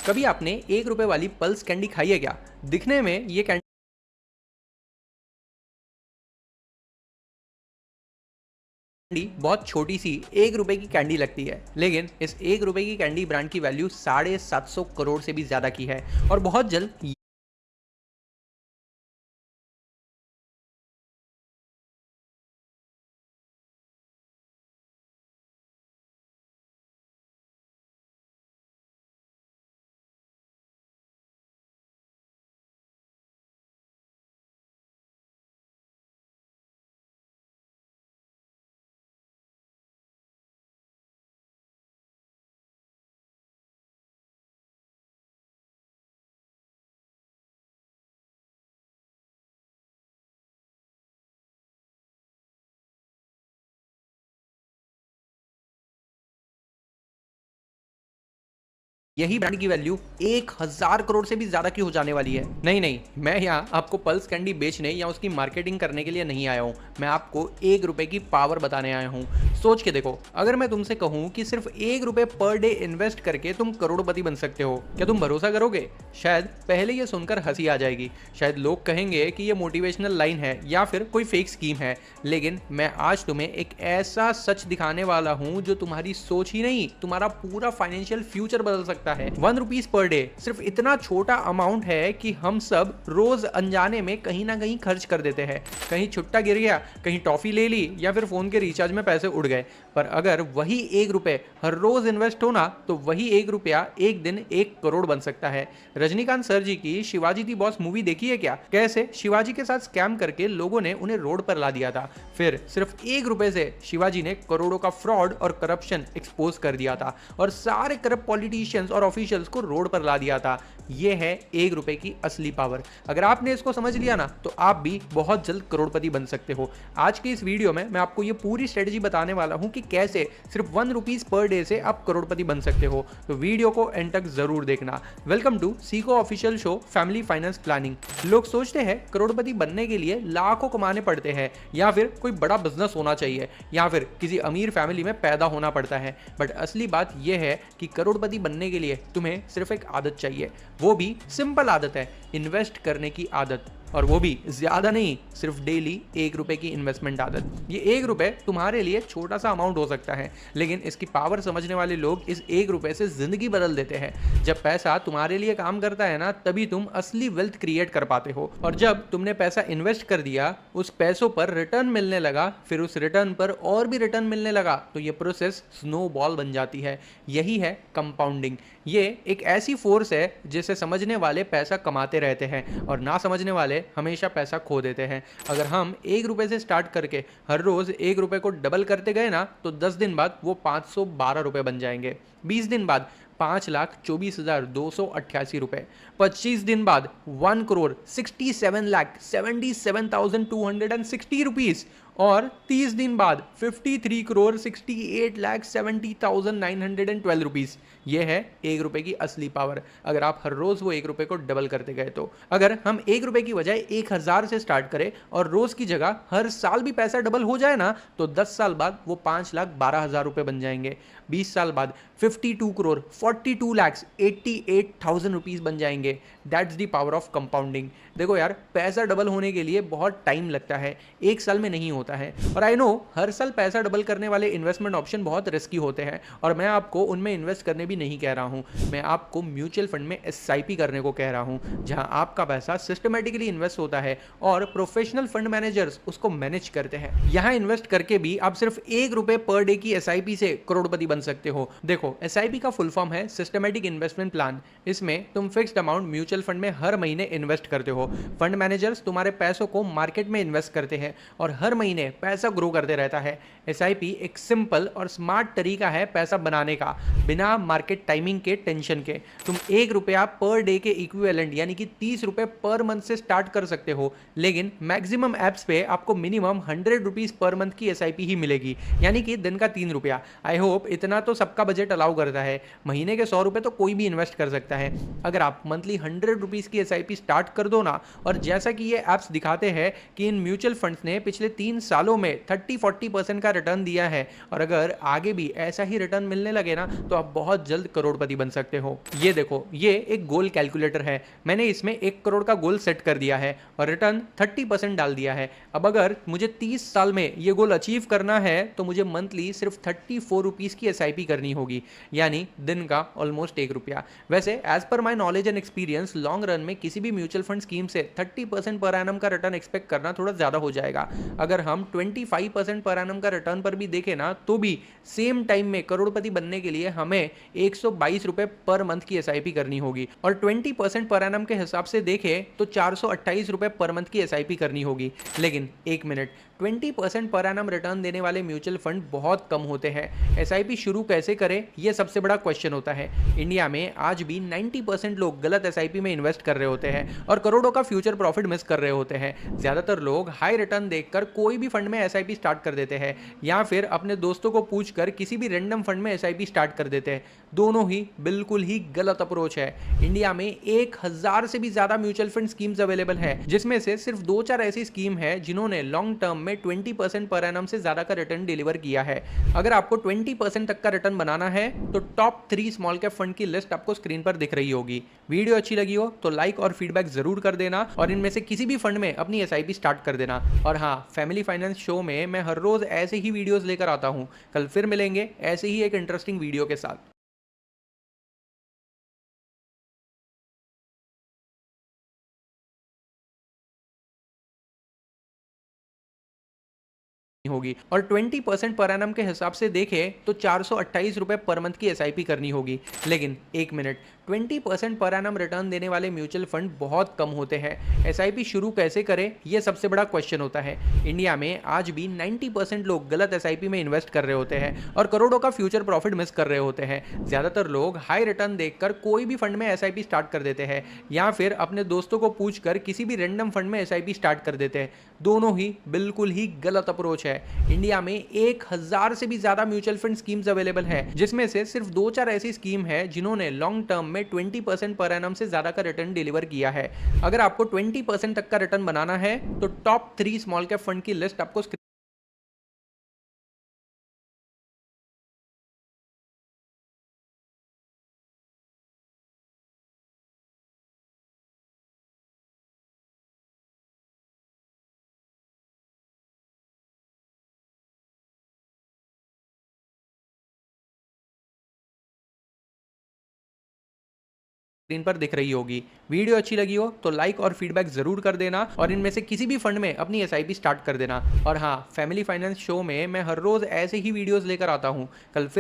कभी आपने 1 रुपए वाली पल्स कैंडी खाई है क्या? दिखने में ये कैंडी बहुत छोटी सी 1 रुपए की कैंडी लगती है, लेकिन इस 1 रुपए की कैंडी ब्रांड की वैल्यू 750 करोड़ से भी ज्यादा की है। और बहुत जल्द यही ब्रांड की वैल्यू 1000 करोड़ से भी ज्यादा की हो जाने वाली है। नहीं नहीं, मैं यहाँ आपको पल्स कैंडी बेचने या उसकी मार्केटिंग करने के लिए नहीं आया हूँ। मैं आपको 1 रुपए की पावर बताने आया हूँ। सोच के देखो, अगर मैं तुमसे कहूँ कि सिर्फ 1 रुपए पर डे इन्वेस्ट करके तुम करोड़पति बन सकते हो, क्या तुम भरोसा करोगे? शायद पहले ये सुनकर हंसी आ जाएगी, शायद लोग कहेंगे कि ये मोटिवेशनल लाइन है या फिर कोई फेक स्कीम है। लेकिन मैं आज तुम्हें एक ऐसा सच दिखाने वाला हूँ जो तुम्हारी सोच ही नहीं, तुम्हारा पूरा फाइनेंशियल फ्यूचर बदल सकता है। 1 रुपीज पर डे सिर्फ इतना छोटा अमाउंट है कि हम सब रोज अनजाने में कहीं ना कहीं खर्च कर देते हैं। कहीं छुट्टा गिर गया, कहीं टॉफी ले ली, या फिर फोन के रिचार्ज में पैसे उड़ गए। पर अगर वही 1 रुपए हर रोज इन्वेस्ट होना, तो वही 1 रुपया एक दिन 1 करोड़ बन सकता है। रजनीकांत सर जी की शिवाजी दी बॉस मूवी देखी है क्या? कैसे शिवाजी के साथ स्कैम करके लोगों ने उन्हें रोड पर ला दिया था, फिर सिर्फ 1 रुपए से शिवाजी ने करोड़ों का फ्रॉड और करप्शन एक्सपोज कर दिया था और सारे करप्ट पॉलिटिशियंस और ऑफिशियल्स को रोड पर ला दिया था। यह है 1 रुपए की असली पावर। अगर आपने इसको समझ लिया ना, तो आप भी बहुत जल्द करोड़पति बन सकते हो। आज के इस वीडियो में मैं आपको ये पूरी स्ट्रेटजी बताने वाला हूं कि कैसे सिर्फ 1 रुपीज पर डे से आप करोड़पति बन सकते हो। तो वीडियो को एंड तक जरूर देखना। वेलकम टू सीको official show family finance planning. लोग सोचते हैं करोड़पति बनने के लिए लाखों कमाने पड़ते हैं, या फिर कोई बड़ा बिजनेस होना चाहिए, या फिर किसी अमीर फैमिली में पैदा होना पड़ता है। बट असली बात यह है कि करोड़पति बनने के लिए तुम्हें सिर्फ एक आदत चाहिए, वो भी सिंपल आदत है, इन्वेस्ट करने की आदत। और वो भी ज्यादा नहीं, सिर्फ डेली 1 रुपए की इन्वेस्टमेंट आदत। ये 1 रुपए तुम्हारे लिए छोटा सा अमाउंट हो सकता है, लेकिन इसकी पावर समझने वाले लोग इस 1 रुपए से जिंदगी बदल देते हैं। जब पैसा तुम्हारे लिए काम करता है ना, तभी तुम असली वेल्थ क्रिएट कर पाते हो। और जब तुमने पैसा इन्वेस्ट कर दिया, उस पैसों पर रिटर्न मिलने लगा, फिर उस रिटर्न पर और भी रिटर्न मिलने लगा, तो ये प्रोसेस स्नोबॉल बन जाती है। यही है कंपाउंडिंग। ये एक ऐसी फोर्स है जिसे समझने वाले पैसा कमाते रहते हैं और ना समझने वाले हमेशा पैसा खो देते हैं। अगर हम 1 रुपए से स्टार्ट करके हर रोज 1 रुपए को डबल करते गए ना, तो 10 दिन बाद वो 512 रुपए बन जाएंगे, 20 दिन बाद 5,24,288 रुपए, 25 दिन बाद 1 करोड़ 67,77,260 रुपीज, और 30 दिन बाद 53,68,70,912 रुपीज। यह है 1 रुपए की असली पावर, अगर आप हर रोज वो 1 रुपए को डबल करते गए तो। अगर हम 1 रुपए की बजाय 1000 से स्टार्ट करें और रोज की जगह हर साल भी पैसा डबल हो जाए ना, तो 10 साल बाद वो 5,12,000 रुपए बन जाएंगे। 20 साल बाद 52,42,88,000 रुपीज बन जाएंगे। That's the power of compounding. देखो यार, पैसा डबल होने के लिए बहुत टाइम लगता है, एक साल में नहीं होता है। और आई नो हर साल पैसा डबल करने वाले इन्वेस्टमेंट ऑप्शन बहुत रिस्की होते हैं, और मैं आपको उनमें इन्वेस्ट करने भी नहीं कह रहा हूं। मैं आपको म्यूचुअल फंड में SIP करने को कह रहा हूं, जहां आपका पैसा सिस्टमेटिकली इन्वेस्ट होता है और प्रोफेशनल फंड मैनेजर्स उसको मैनेज करते हैं। यहां इन्वेस्ट करके भी आप सिर्फ 1 रुपए पर डे की SIP से करोड़पति बन सकते हो। देखो, SIP का फुल फॉर्म है सिस्टमेटिक इन्वेस्टमेंट प्लान। इसमें तुम फिक्स्ड अमाउंट म्यूचुअल फंड में हर महीने इन्वेस्ट करते हो। फंड मैनेजर्स तुम्हारे पैसों को मार्केट में इन्वेस्ट करते हैं और हर महीने पैसा ग्रो करते रहता है। SIP एक सिंपल और स्मार्ट तरीका है पैसा बनाने का, बिना मार्केट टाइमिंग के टेंशन के। तुम 1 रुपया पर डे के इक्विवेलेंट यानी कि 30 रुपए पर मंथ से स्टार्ट कर सकते हो, लेकिन मैक्सिमम एप्स पे आपको मिनिमम 100 रुपीज पर मंथ की SIP ही मिलेगी, यानी कि दिन का 3 रुपया। आई होप इतना इतना तो सबका बजट अलाउ करता है। महीने के 100 रुपये तो कोई भी इन्वेस्ट कर सकता है। अगर आप मंथली 100 रुपीज़ की SIP स्टार्ट कर दो ना, और जैसा कि ये ऐप्स दिखाते हैं कि इन म्यूचुअल फंड्स ने पिछले 3 सालों में 30-40% का रिटर्न दिया है, और अगर आगे भी ऐसा ही रिटर्न मिलने लगे ना, तो आप बहुत जल्द करोड़पति बन सकते हो। ये देखो, ये एक गोल कैलकुलेटर है। मैंने इसमें 1 करोड़ का गोल सेट कर दिया है और रिटर्न 30% डाल दिया है। अब अगर मुझे 30 साल में ये गोल अचीव करना है तो मुझे मंथली सिर्फ 34 रुपीज़ की SIP करनी होगी, यानी दिन का ऑलमोस्ट 1 रुपया। वैसे as per my knowledge and experience, long run में किसी भी म्यूचुअल फंड स्कीम से 30% पर एनम का रिटर्न एक्सपेक्ट करना थोड़ा ज़्यादा हो जाएगा। अगर हम 25% पर एनम का रिटर्न पर भी देखें ना, तो भी सेम टाइम में करोड़पति बनने के लिए हमें 122 रुपये पर मंथ की SIP करनी होगी, और 20% पर एनम के हिसाब से देखें तो 428 रुपये पर मंथ की SIP करनी होगी। लेकिन एक मिनट, 20% पर एनम रिटर्न देने वाले म्यूचुअल फंड बहुत कम होते हैं। SIP शुरू कैसे करें, यह सबसे बड़ा क्वेश्चन होता है। इंडिया में आज भी 90% लोग गलत SIP में इन्वेस्ट कर रहे होते हैं और करोड़ों का फ्यूचर प्रॉफिट मिस कर रहे होते हैं। ज़्यादातर लोग हाई रिटर्न देखकर कोई भी फंड में SIP स्टार्ट कर देते हैं, या फिर अपने दोस्तों को पूछकर किसी भी रैंडम फंड में SIP स्टार्ट कर देते हैं। दोनों ही बिल्कुल ही गलत अप्रोच है। इंडिया में 1000 से भी ज़्यादा म्यूचुअल फंड स्कीम्स अवेलेबल है, जिसमें से सिर्फ 2-4 ऐसी स्कीम है जिन्होंने लॉन्ग टर्म में 20% पर एनम से ज़्यादा का रिटर्न डिलीवर किया है। अगर आपको 20% तक का रिटर्न बनाना है तो टॉप 3 स्मॉल कैप फंड की लिस्ट आपको स्क्रीन पर दिख रही होगी। वीडियो अच्छी लगी हो तो लाइक और फीडबैक जरूर कर देना, और इनमें से किसी भी फंड में अपनी SIP स्टार्ट कर देना। और हाँ, फैमिली फाइनेंस शो में मैं हर रोज ऐसे ही वीडियोस लेकर आता हूँ। कल फिर मिलेंगे ऐसे ही एक इंटरेस्टिंग वीडियो के साथ। होगी, और 20% पर एनम के हिसाब से देखें तो 428 रुपये पर मंथ की SIP करनी होगी। लेकिन एक मिनट, 20% पर एनम रिटर्न देने वाले म्यूचुअल फंड बहुत कम होते हैं। SIP शुरू कैसे करें, यह सबसे बड़ा क्वेश्चन होता है। इंडिया में आज भी 90% लोग गलत SIP में इन्वेस्ट कर रहे होते हैं और करोड़ों का फ्यूचर प्रॉफिट मिस कर रहे होते हैं। ज़्यादातर लोग हाई रिटर्न देखकर कोई भी फंड में SIP स्टार्ट कर देते हैं, या फिर अपने दोस्तों को पूछकर किसी भी रैंडम फंड में SIP स्टार्ट कर देते हैं। दोनों ही बिल्कुल ही गलत अप्रोच है। इंडिया में 1000 से भी ज्यादा म्यूचुअल फंड स्कीम्स अवेलेबल है, जिसमें से सिर्फ 2-4 ऐसी स्कीम है जिन्होंने लॉन्ग टर्म में 20% पर एनम से ज्यादा का रिटर्न डिलीवर किया है। अगर आपको 20% तक का रिटर्न बनाना है तो टॉप 3 स्मॉल कैप फंड की लिस्ट आपको स्क्रीन पर दिख रही होगी। वीडियो अच्छी लगी हो तो लाइक और फीडबैक जरूर कर देना, और इनमें से किसी भी फंड में अपनी SIP स्टार्ट कर देना। और हाँ, फैमिली फाइनेंस शो में मैं हर रोज ऐसे ही वीडियोस लेकर आता हूँ। कल फिर